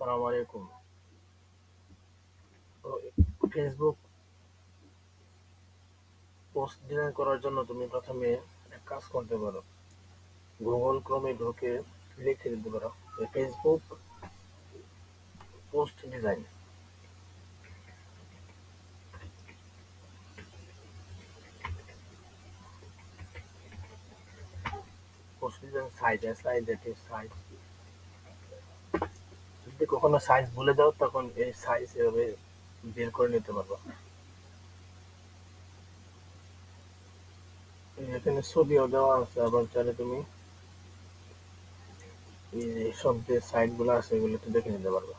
আসসালামু আলাইকুম। তো ফেসবুক পোস্ট ডিজাইন করার জন্য তুমি প্রথমে এক কাজ করতে পারো। গুগল ক্রোমে ঢুকে লিখে দিতে পারো যে Facebook post design. Post design size size এটি সাইজ। যদি কখনো সাইজ ভুলে যাও তখন এই সাইজ এভাবে বের করে নিতে পারবো। এখানে ছবিও দেওয়া আছে, আবার চাইলে তুমি এই সব যে সাইট গুলো আছে এগুলো একটু দেখে নিতে পারবে।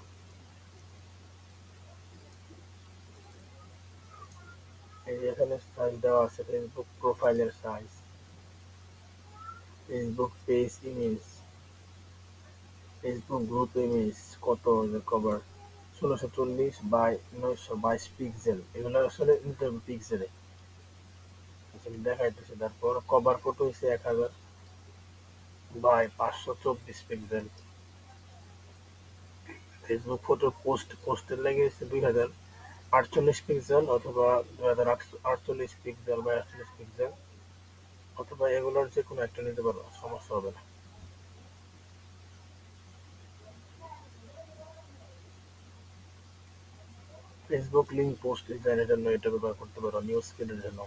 এই যে এখানে সাইজ দেওয়া আছে, ফেসবুক প্রোফাইলের size, Facebook page image, Facebook group image কত কভার 1640 বাই 922 পিক্সেল, এগুলো আসলে নিতে হবে পিক্সেলে। আসলে দেখাইতেছে। তারপর কভার ফটো হচ্ছে 1000 বাই 524 পিক্সেল। ফেসবুক ফটো পোস্টের লাগে হচ্ছে 2048 পিক্সেল অথবা 2048 পিক্সেল বাই 48 পিক্সেল, অথবা এগুলোর যে কোনো একটা নিতে পারো, সমস্যা হবে না। ফেসবুক লিঙ্ক পোস্ট ডিজাইনের জন্য এটা ব্যবহার করতে পারো, নিউজ ফিডের জন্য।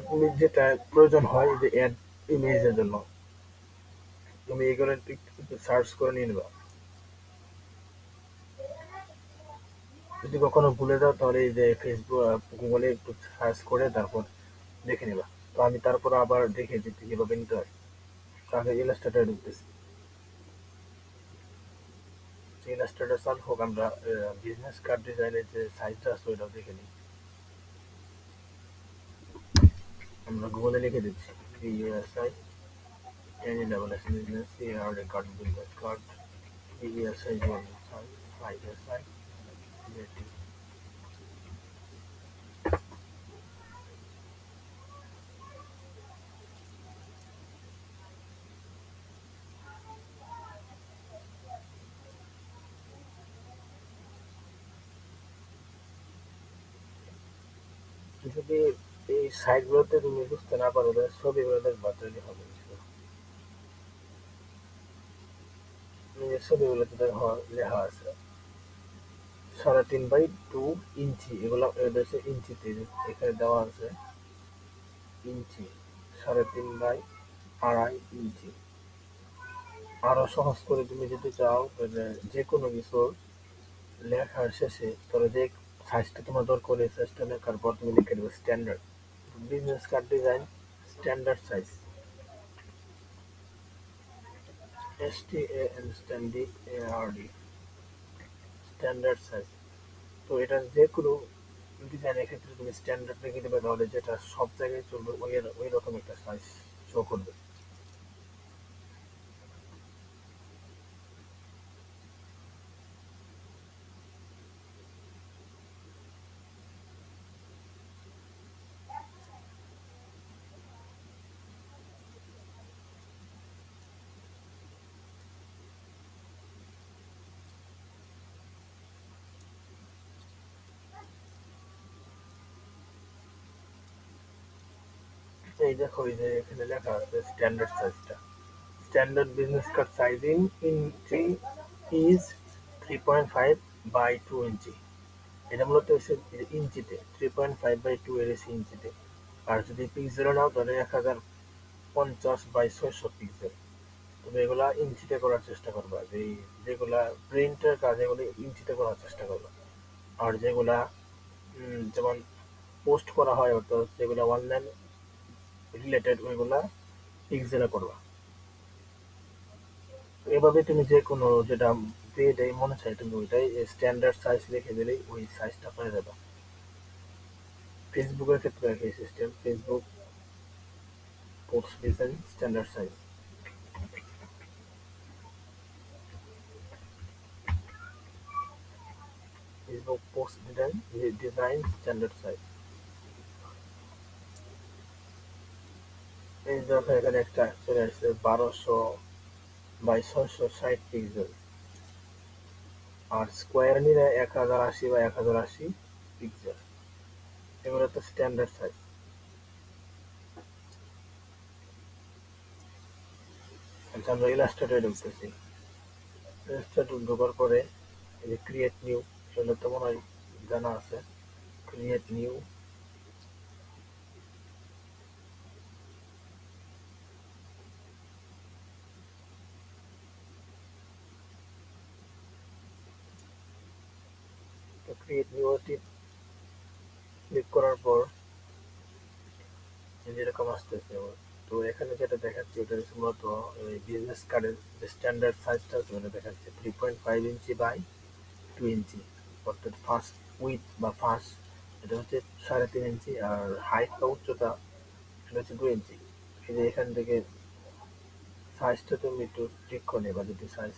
তুমি যেটা প্রয়োজন হয় যে অ্যাড ইমেজের জন্য, তুমি এগুলো একটু সার্চ করে নিয়ে নেবা। যদি কখনো ভুলে যাও তাহলে এই যে ফেসবুক গুগলে একটু সার্চ করে তারপর দেখে নিবা। তো আমি তারপর আবার দেখে দিতে কিভাবে নিতে হয়। তাহলে ইলাস্ট্রেটর ঢুকতেছি। ইলাস্ট্রেটর চালু হোক, আমরা বিজনেস কার্ড ডিজাইনের যে সাইজটা আছে ওইটাও দেখে নিই। আমরা গুগলে লিখে দিচ্ছি BSI 1011 business AR card, business card BSI 5SI। যদি এই সাইটগুলোতে তুমি বুঝতে না পারো তাহলে ছবিগুলো দেখবা, তৈরি হবে। ছবিগুলোতে দেখো লেখা আছে 3.5 বাই 2 ইঞ্চি, এগুলো হচ্ছে ইঞ্চিতে এখানে দেওয়া আছে ইঞ্চি, 3.5 বাই 2.5 ইঞ্চি। আরো সহজ করে তুমি যদি চাও যে কোনো কিছু লেখার শেষে ধরো যে সাইজটা তোমার দরকার, এই সাইজটা লেখার পর তুমি লিখে দেবে standard. Business card design standard size, STANDARD standard size. তো এটা যে কোনো ডিজাইনের ক্ষেত্রে তুমি স্ট্যান্ডার্ড রেখে দেবে, তাহলে যেটা সব জায়গায় চলবে ওই রকম একটা সাইজ শো করবে। এই দেখো, এই যে এখানে লেখা আছে স্ট্যান্ডার্ড সাইজটা। Standard business card size inch is 3.5 by 2 inch. এটা মূলত হচ্ছে ইঞ্চিতে, 3.5 বাই 2 এর হচ্ছে ইঞ্চিতে। আর যদি পিক্সেলে নাও তাহলে 1050 বাই 600 পিক্সেল। তুমি এগুলা ইঞ্চিতে করার চেষ্টা করবা, যে যেগুলা প্রিন্টের কাজ এগুলো ইঞ্চিতে করার চেষ্টা করবা। আর যেগুলা যেমন পোস্ট করা হয় অর্থাৎ যেগুলা অনলাইন রিলেটেড ওইগুলা পিক্সেলে করবা। এভাবে তুমি যে কোনো যেটা যেটাই মনে চাই তুমি ওইটাই স্ট্যান্ডার্ড সাইজ লিখে দিলেই ওই সাইজটা পেয়ে যাবে। ফেসবুকের ক্ষেত্রে একই system, Facebook post design standard size, Facebook post design standard size. এই দেখো এখানে একটা চলে আসছে 1200 বাই 660 পিক্সেল। আর স্কোয়ার নিলে 1080 বা 1080 পিক্সেল। এগুলো তো স্ট্যান্ডার্ড সাইজ। আচ্ছা, আমরা ইলাস্ট্রেটরে ঢুকতেছি। ইলাস্ট্রেটর ঢোকার পরে এই যে ক্রিয়েট নিউ, সেটা তো মনে হয় জানা আছে। ক্রিয়েট নিউ, তো ক্রিয়েট নিউ ক্লিক করার পর যেরকম আসতেছে আমার। তো এখানে যেটা দেখাচ্ছে ওটা হচ্ছে মূলত বিজনেস কার্ডের যে স্ট্যান্ডার্ড সাইজটা আছে ওটা দেখাচ্ছে 3.5 ইঞ্চি বাই 2 ইঞ্চি, অর্থাৎ ফার্স্ট উইথ বা ফার্স্ট এটা হচ্ছে 3.5 ইঞ্চি, আর হাইট বা উচ্চতা এটা হচ্ছে 2 ইঞ্চি। এই যে এখান থেকে সাইজটা তুমি একটু ঠিক করে নেবা, যদি সাইজ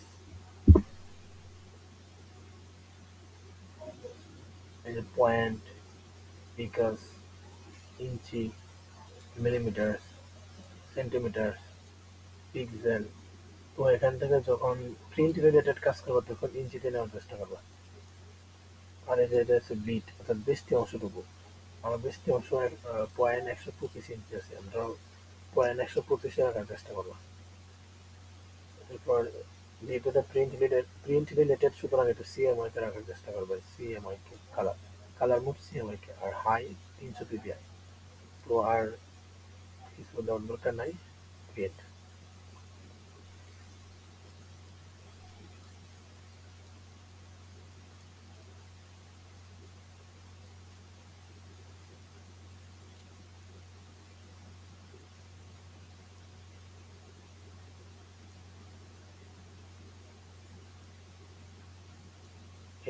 এই যে পয়েন্ট, পিকাস, ইঞ্চি, মিলিমিটার, সেন্টিমিটার, পিক্সেল। তো এখান থেকে যখন প্রিন্ট রিলেটেড কাজ করবো তখন ইঞ্চিতে নেওয়ার চেষ্টা করবা। আর এই যে এটা হচ্ছে বিট, অর্থাৎ বেশি অংশটুকু। আমার বেশি অংশ 0.125 ইঞ্চি আছে, আমরা 0.125 রাখার চেষ্টা করবো। এরপর যেহেতু এটা প্রিন্ট রিলেটেড সুতরাং এটা সিএমআই কে রাখার চেষ্টা করবো। সিএমআই কে কালার, কালার মোড সিএমআই কে, আর হাই 300 পিপিআই। তো আর কিছু দেওয়ার দরকার নাই। ক্রিয়েট,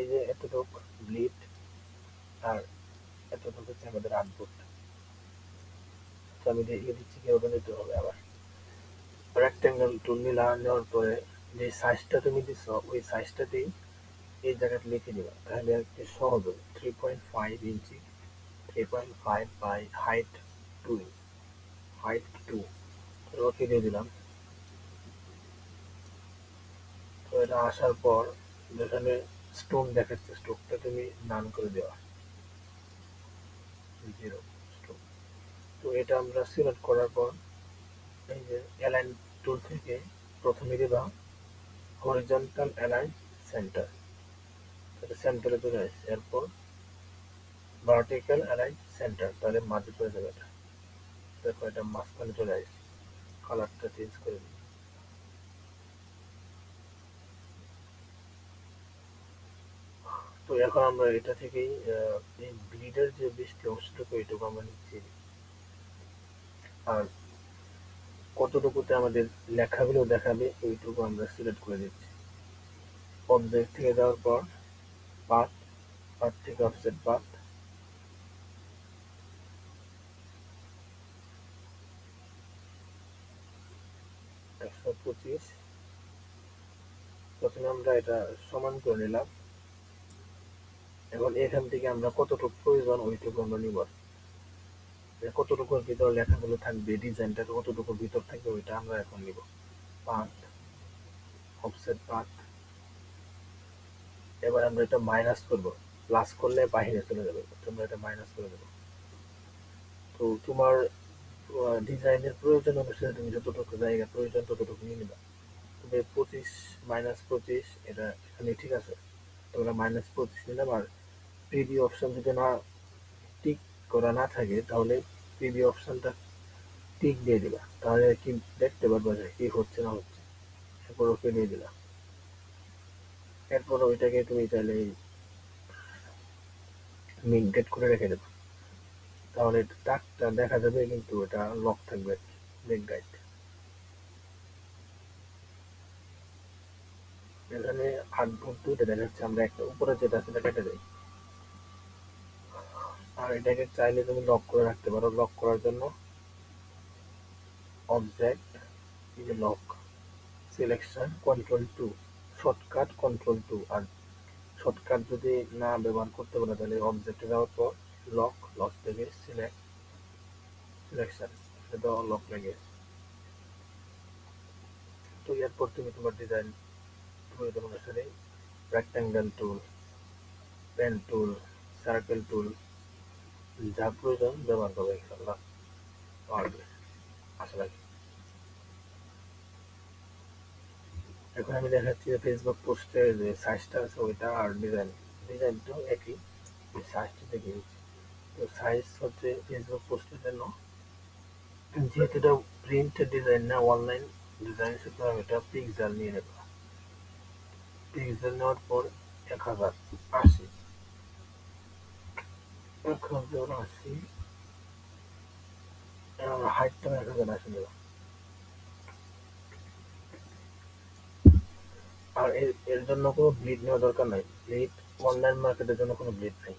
এই যে এতটুক ব্লিড, আর এতটুকু হচ্ছে আমাদের আউটপুট। তো আমি দেখিয়ে দিচ্ছি কিভাবে নিতে হবে। আবার রেক্টেঙ্গেল টুল নেওয়ার পরে যে সাইজটা তুমি দিচ্ছ ওই সাইজটাতেই এই জায়গাটা লিখে দিবা, তাহলে একটু সহজ হবে। 3.5 ইঞ্চি, 3.5 বাই হাইট 2, হাইট 2, ওকে দিয়ে দিলাম। তো এটা আসার পর যেখানে স্টোন দেখাচ্ছে স্টোকটা তুমি নান করে দেওয়া, 0 স্টোক। তো এটা আমরা সিলেক্ট করার পর এই যে অ্যালাইন টুল থেকে প্রথমে দিবা হরিজন্টাল অ্যালাইন সেন্টার, এটা সেন্টারে চলে আসছে। এরপর ভার্টিক্যাল অ্যালাইন সেন্টার, তাহলে মাঝে চলে যাবে। এটা দেখো এটা মাঝখানে চলে আসছে। কালারটা চেঞ্জ করে দিই। তো এখন আমরা এটা থেকেই এই ব্লিডের যে বৃষ্টি অংশটুকু এটুকু আমরা নিচ্ছি। আর কতটুকুতে আমাদের লেখাগুলো দেখাবে ওইটুকু আমরা সিলেক্ট করে দিচ্ছি। অবজেক্ট থেকে যাওয়ার পর পাথ, পাথ থেকে অফসেট পাথ, 125। প্রথমে আমরা এটা সমান করে নিলাম। এখন এখান থেকে আমরা কতটুকু প্রয়োজন ওইটুকু আমরা নিব। কতটুকুর ভিতর লেখাগুলো থাকবে, ডিজাইনটা কতটুকুর ভিতর থাকবে ওইটা আমরা এখন নিব। Path, offset path. এবার আমরা এটা মাইনাস করব, প্লাস করলে বাইরে চলে যাবে, তোমরা এটা মাইনাস করে দেবো। তো তোমার ডিজাইনের প্রয়োজন অনুসারে তুমি যতটুকু জায়গা প্রয়োজন ততটুকু নিয়ে নিবা। তবে 25 - 25 এটা এখানে ঠিক আছে। তোমরা -25 নিলাম। আর প্রিভিউ অপশন যদি না টিক করা না থাকে তাহলে প্রিভিউ অপশনটা টিক দিয়ে দিবা, তাহলে কি দেখতে পারবা যে কি হচ্ছে না হচ্ছে। এরপর ওকে দিয়ে দিলা। এরপর ওইটাকে তুমি চাইলে মিনটেড করে রেখে দেবা, তাহলে টাকটা দেখা যাবে কিন্তু এটা লক থাকবে। মেক গাইড, এখানে 8 ভোল্ট দুইটা দেখাচ্ছে, আমরা একটা উপরে যেটা আছে সেটা কেটে দেই। আর এটাকে চাইলে তুমি লক করে রাখতে পারো। লক করার জন্য অবজেক্ট, এই যে lock, selection control 2, shortcut control 2। আর শর্টকাট যদি না ব্যবহার করতে পারো তাহলে অবজেক্টে যাওয়ার পর লক, লক থেকে সিলেকশন, সেটা লক লেগে। তো এরপর তুমি তোমার ডিজাইন প্রয়োজন অনুসারে রেক্ট্যাঙ্গেল টুল, পেন টুল, সার্কেল টুল, যা প্রয়োজন ব্যবহার করবে ইনশাল্লাহ পারবে, আশা রাখি। এখন আমি দেখাচ্ছি যে ফেসবুক পোস্টের যে সাইজটা আছে ওইটা আর ডিজাইনটাও একই, সাইজটা দেখে দিচ্ছি। তো সাইজ হচ্ছে ফেসবুক পোস্টের জন্য, যেহেতু এটা প্রিন্টের ডিজাইন না অনলাইন ডিজাইন, সুতরাং এটা পিক্সেল নিয়ে নেব। পিক্সেল নেওয়ার পর 1080, 1080 হাইটটা 1080 নেব। আর এর জন্য কোনো ব্লিড নেওয়া দরকার নাই, ব্লিড অনলাইন মার্কেটের জন্য কোনো ব্লিড নেই।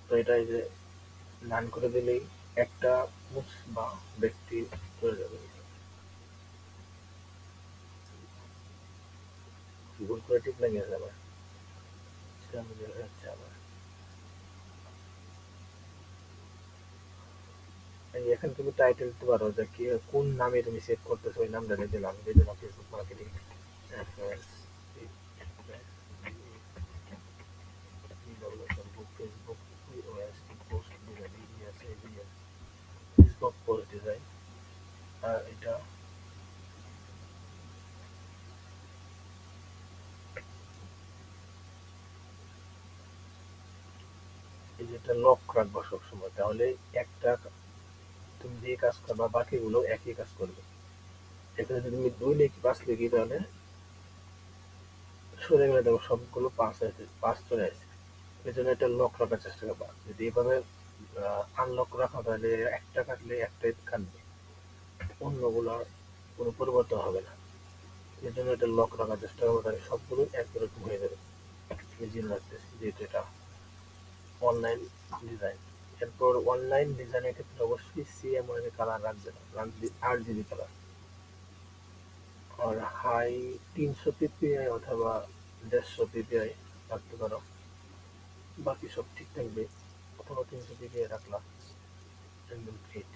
তো এটা এই যে ডান করে দিলেই একটা মুস বা ব্যক্তি চলে যাবে। ভুল করে টিপ লাগিয়েছে আবার, সেটা আমি দেখাচ্ছি আবার। এই এখানে তুমি টাইটেল দিতে পারো যে কি কোন নামে তুমি সেভ করতেছো, ওই নামটা দিয়ে দিলাম, দিয়ে দিলাম Facebook marketing FS, Facebook post design, Facebook post design. আর এটা এই যেটা লক রাখবো সবসময়, তাহলে একটা তুমি যে কাজ করবা বাকিগুলো একই কাজ করবে। এখানে যদি তুমি 2 লিখি 5 লিখি তাহলে সরে গেলে দেখো সবগুলো 5 আছে, 5 চলে আসে। এই জন্য এটা লক রাখার চেষ্টা করবা, যদি এভাবে আনলক রাখা তাহলে একটা কাটলে একটাই কাটবে, অন্যগুলোর কোনো পরিবর্তন হবে না। এই জন্য এটা লক রাখার চেষ্টা করবো, তাহলে সবগুলো একরকম হয়ে যাবে। ইজি লাগতেছে যেহেতু এটা অনলাইন ডিজাইন। এরপর অনলাইন ডিজাইনের ক্ষেত্রে অবশ্যই CMYK কালার রাখবে না, রাখবে RGB কালার। আর হাই 300 PPI অথবা 150 PPI রাখতে পারো, বাকি সব ঠিক থাকবে। অথবা 300 PPI রাখলাম, একদম ফিট।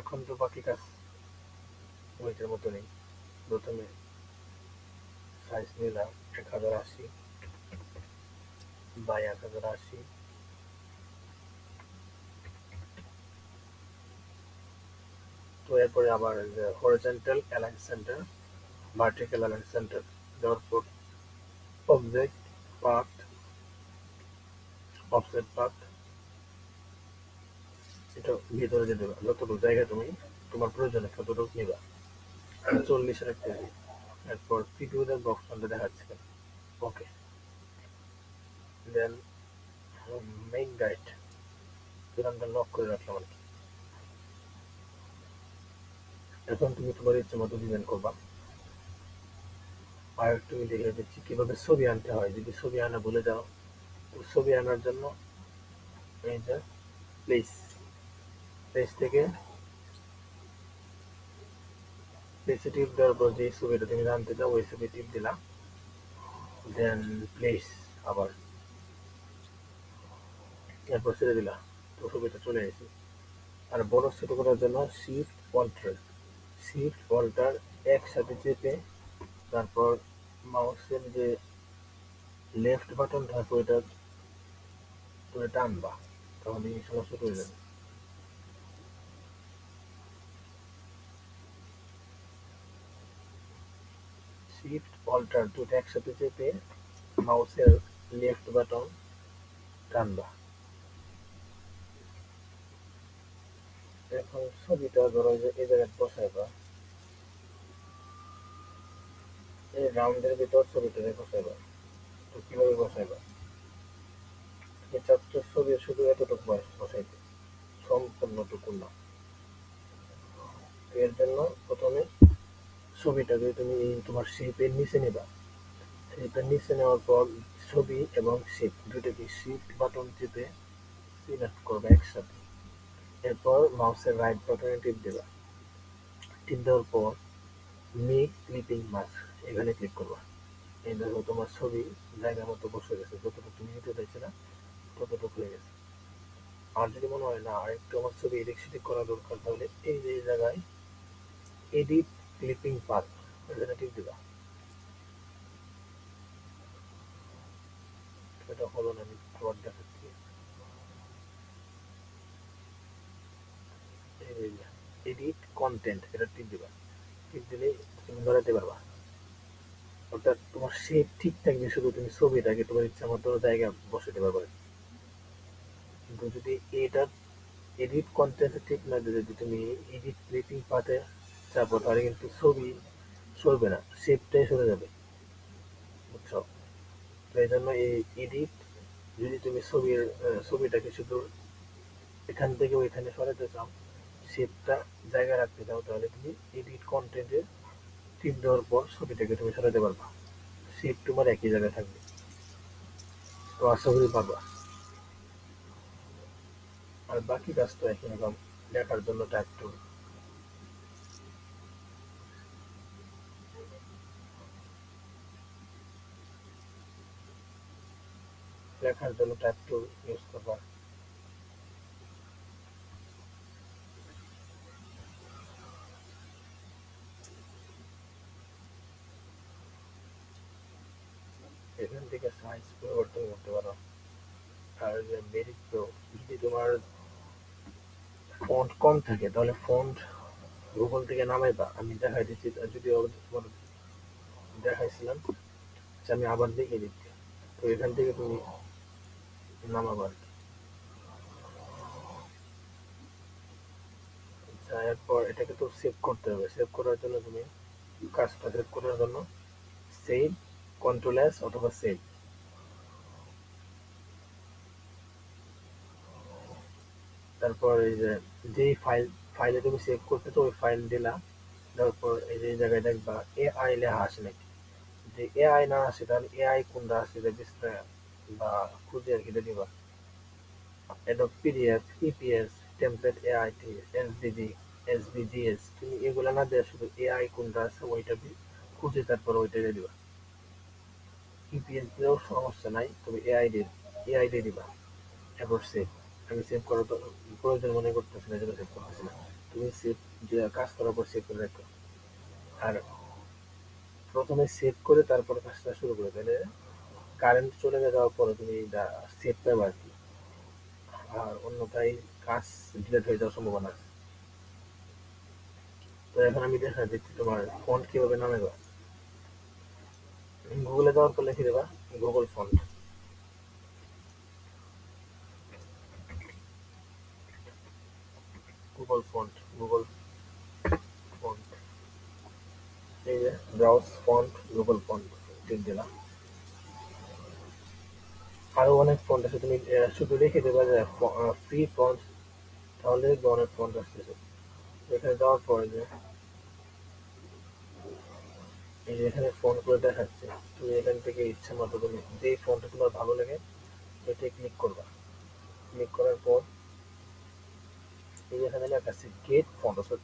এখন তো বাকি কাজ ওইটার মতো নেই। প্রথমে সাইজ নিলাম 1080 বাই 1080। তো এরপরে আবার horizontal align centre, vertical align centre দেওয়ার পর অবজেক্ট পাথ, অফসেট পাথ, এটা ভিতরে দিয়ে দেবে যতটুকু জায়গা তুমি তোমার প্রয়োজনে ততটুকু নিবা। 40 রাখতেছি। এরপর প্রিভিউ বক্স দেখাচ্ছে, ওকে। দেন মেইন গাইড, আমরা লক করে রাখলাম আর কি। এখন তুমি তোমার ইচ্ছে মতো ডিজাইন করবা। আর তুমি দেখে দিচ্ছি কিভাবে ছবি আনতে হয়, যদি ছবি আনা ভুলে যাও। তো ছবি আনার জন্য এই যে প্লেস, প্লেস থেকে প্লেসে টিপ দেওয়ার পর যে ছবিটা তুমি আনতে চাও ওই ছবি টিপ দিলাম, দেন প্লেস আবার, এরপর ছেড়ে দিলাম। তো ছবিটা চলে এসেছে। আর বড় ছোট করার জন্য শিফট অল্টার একসাথে চেপে তারপর মাউসের যে লেফট বাটন থাকবে ওইটা তুমি টানবা, তাহলে ইনশাল্লাহ ছোট হয়ে যাবে। শিফট অল্টার দুটো একসাথে চেপে মাউসের লেফট বাটন টানবা। এখন ছবিটা ধরো যে এই জায়গায় বসাইবা, এই রাউন্ডের ভিতর ছবিটা বসাইবা। তো কিভাবে বসাইবা, তুমি চাচ্ছ ছবির শুধু এতটুকু বসাইতে, সম্পূর্ণটুকু না। এর জন্য প্রথমে ছবিটাকে তুমি তোমার শেপের নিচে নিবা। শেপের নিচে নেওয়ার পর ছবি এবং শেপ দুটোকে শিফট বাটন টিপে সিলেক্ট করবে একসাথে। এরপর মাউসের রাইট বাটনে টিপ দেবা। টিপ দেওয়ার পর মেক ক্লিপিং মাস্ক এখানে ক্লিক করবা। এই দেখো তোমার ছবি জায়গা মতো বসে গেছে, যতটুকু তুমি নিতে চাইছিলে ততটুকু হয়ে গেছে। আর যদি মনে হয় না আর একটু আমার ছবি এদিক সেদিক করা দরকার, তাহলে এই যে জায়গায় এডিট ক্লিপিং পাথ, এটা টিপ দিবা। এটা হলো না, আমি আবার দেখাচ্ছি। এডিট কন্টেন্ট, এটা টিপ দিবা। টিপ দিলেই তুমি ধরাতে পারবা। অর্থাৎ তোমার শেপ ঠিক থাকবে, শুধু তুমি ছবিটাকে তোমার ইচ্ছা মতো জায়গায় বসাতে পারবে। কিন্তু যদি এটা এডিট কন্টেন্ট ঠিক না দিয়ে যদি তুমি এডিট ক্লিপিং পাতে চাপো, তাহলে কিন্তু ছবি সরবে না, শেপটাই সরে যাবে। বুঝছো? তো এই জন্য এই এডিট, যদি তুমি ছবিটাকে শুধু এখান থেকে ওইখানে সরাতে চাও, শেপটা জায়গায় রাখতে চাও, তাহলে তুমি এডিট কন্টেন্টে টিপ দেওয়ার পর ছবিটাকে তুমি সরাতে পারবা, শেপ তোমার একই জায়গায় থাকবে। তো আশা করি পারবা। আর বাকি কাজ তো একই রকম। লেখার জন্য টাইপ টুল, লেখার জন্য টাইপ টুল ইউজ করবা। এখান থেকে সাইজ পরিবর্তন করতে পারো। আর যে মেরিট প্রো, যদি তোমার ফন্ট কম থাকে তাহলে ফন্ট গুগল থেকে নামাইবা। আমি দেখাই দিচ্ছি, যদিও তোমার দেখাইছিলাম, আচ্ছা আমি আবার দেখিয়ে দিচ্ছি। তো এখান থেকে তুমি নামাবা আর কি। আচ্ছা, এরপর এটাকে তো সেভ করতে হবে। সেভ করার জন্য তুমি কাজটা সেভ করার জন্য সেভ, কন্ট্রোল এস অথবা সেভ। তারপর এই যে যেই ফাইলে তুমি সেভ করতেছো ওই ফাইল দিলা। তারপর এই যে এই জায়গায় দেখবা এআই লেখা আসে নাকি। যে এআই না আসে, তাহলে এআই কোনটা আছে যে ডিসপ্লে বা খুঁজে আর কি দিবা। Adobe PDF, EPS, template AIT, SVG, SVGS, তুমি এগুলা না দিয়ে শুধু এআই কোনটা আছে ওইটা খুঁজে তারপর ওইটা দিয়ে দিবা। ইপিএস দিলেও সমস্যা নাই, তবে এআই দিয়ে দিবা। এরপর সেভ। আমি সেভ করার তো প্রয়োজন মনে করতেছি না, যেটা সেভ করতেছি না। তুমি সেভ, যে কাজ করার পর সেভ করে রাখো। আর প্রথমে সেভ করে তারপর কাজটা শুরু করে, তাহলে কারেন্ট চলে যাওয়ার পরে তুমি এটা সেভ পাবে আর কি। আর অন্যথায় কাজ ডিলেট হয়ে যাওয়ার সম্ভাবনা আছে। তো এখন আমি দেখা দিচ্ছি তোমার ফন্ট কিভাবে নামাবে। গুগলে যাওয়ার পর লিখে দেবা গুগল ফন্ট। গুগল ফন্ট, এই যে ব্রাউজ ফন্ট, গুগল ফন্ট টিপ দিলাম। আরো অনেক ফন্ট আছে, তুমি শুধু লিখে দেবা যে ফ্রি ফন্ট, তাহলে দেখবে অনেক ফন্ট আসতেছে। এখানে যাওয়ার পরে যে এই যে এখানে ফন্ট করে দেখাচ্ছে, তুমি এখান থেকে ইচ্ছা মতো তুমি যেই ফন্টটা তোমার ভালো লাগে এতে ক্লিক করবা। ক্লিক করার পর এই যে এখানে লেখা আছে গেট ফন্ট, অর্থাৎ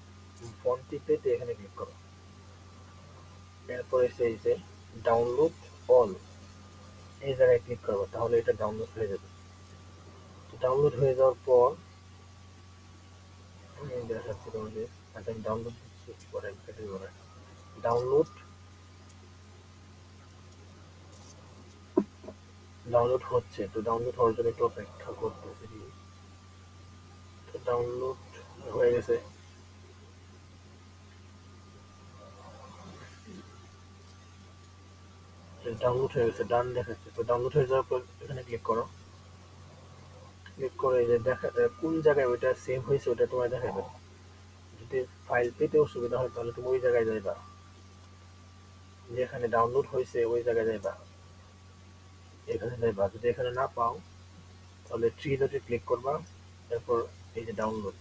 ফন্ট টিপে এখানে ক্লিক করো। এরপর এসে এই যে ডাউনলোড অল, এই জায়গায় ক্লিক করবো, তাহলে এটা ডাউনলোড হয়ে যাবে। ডাউনলোড হয়ে যাওয়ার পর আমি দেখাচ্ছি তোমাকে। আচ্ছা আমি ডাউনলোড দিচ্ছি পরে কেটে দেবো। ডাউনলোড ডাউনলোড হচ্ছে, তো ডাউনলোড হওয়ার জন্য একটু অপেক্ষা করতেছি। তো ডাউনলোড হয়ে গেছে। ডাউনলোড হয়ে গেছে, ডান দেখাচ্ছে। তো ডাউনলোড হয়ে যাওয়ার পর এখানে ক্লিক করো। ক্লিক করে এই যে দেখা কোন জায়গায় ওইটা সেভ হয়েছে ওটা তোমার দেখাবে। যদি ফাইল পেতে অসুবিধা হয় তাহলে তুমি ওই জায়গায় যাইবা, যেখানে ডাউনলোড হয়েছে ওই জায়গায় যাইবা, এখানে যাইবা। যদি এখানে না পাও তাহলে থ্রি ডটে ক্লিক করবা। তারপর এই যে ডাউনলোড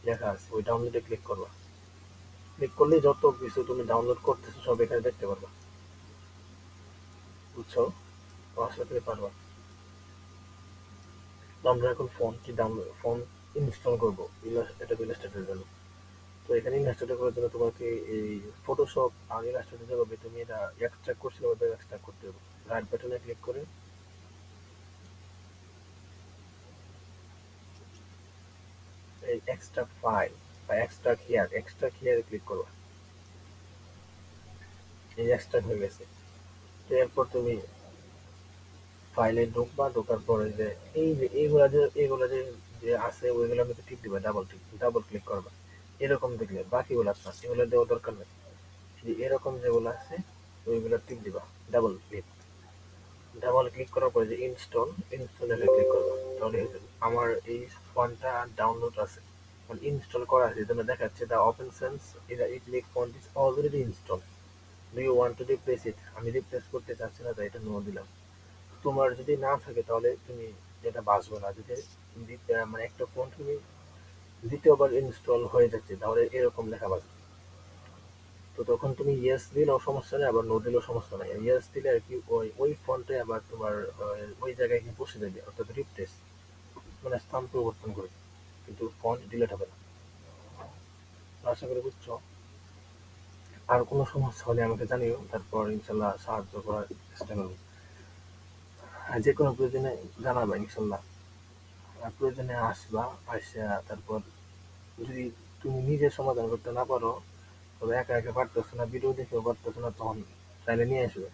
লেখা আছে ওই ডাউনলোডে ক্লিক করবা। ক্লিক করলে যত কিছু তুমি ডাউনলোড করতেছো সব এখানে দেখতে পারবা। বুঝছো? তো আশা করি পারবা। তো আমরা এখন ফোন ইনস্টল করবো এটা ইলাস্ট্রেটরের জন্য। তো এখানে ইলাস্ট্রেটর করার জন্য তোমাকে এই ফটোশপ আর ইলাস্ট্রেটর যেভাবে তুমি এটা এক্সট্রাক্ট করছিলে ওভাবে এক্সট্রাক্ট করতে হবে। রাইট বাটনে ক্লিক করে এই এক্সট্রা ফাইল বা এক্সট্রা হিয়ার ক্লিক করবা। এই এক্সট্রাক্ট হয়ে গেছে। তো এরপর তুমি ফাইলে ঢুকবা, ঢোকার পরে যে এই যে এইগুলা যে যে আছে ওইগুলোর মধ্যে টিপ দিবা, ডাবল ক্লিক করবা। এরকম দেখলে বাকিগুলো আপনার এগুলো দেওয়ার দরকার নেই। যে এরকম যেগুলো আছে ওইগুলো টিপ দিবা, ডাবল ক্লিক করার পরে যে ইনস্টলে ক্লিক করবা, তাহলে হয়ে যাবে। আমার এই ফন্টটা ডাউনলোড আছে, মানে ইনস্টল করা আছে, যেটা দেখাচ্ছে the Open Sans it make font is already install, do you want to replace it. আমি রিপ্লেস করতে চাচ্ছি না, তাই এটা নো দিলাম। তোমার যদি না থাকে তাহলে তুমি এটা বাঁচবে না। যদি মানে একটা ফোন তুমি দ্বিতীয়বার ইনস্টল হয়ে যাচ্ছে তাহলে এরকম লেখা বাঁচবে। তো তখন তুমি ইয়েস দিলেও সমস্যা নেই, আবার নো দিলেও সমস্যা নেই। ইয়েস দিলে আর কি ওই ওই ফন্টে আবার তোমার ওই জায়গায় গিয়ে বসে যাবে, অর্থাৎ রিপ্লেস, মানে স্থান পরিবর্তন করে, কিন্তু ফন্ট ডিলেট হবে না। আশা করি বুঝছো। আর কোনো সমস্যা হলে আমাকে জানিও, তারপর ইনশাল্লাহ সাহায্য করার চেষ্টা করবো। আর যে কোনো প্রয়োজনে জানাবা ইনশাল্লাহ। আর প্রয়োজনে আসবা, আসা তারপর যদি তুমি নিজে সমাধান করতে না পারো, তবে একা একা পারতেছো না, ভিডিও দেখেও পারতেছো না, তখন চাইলে নিয়ে আসবে।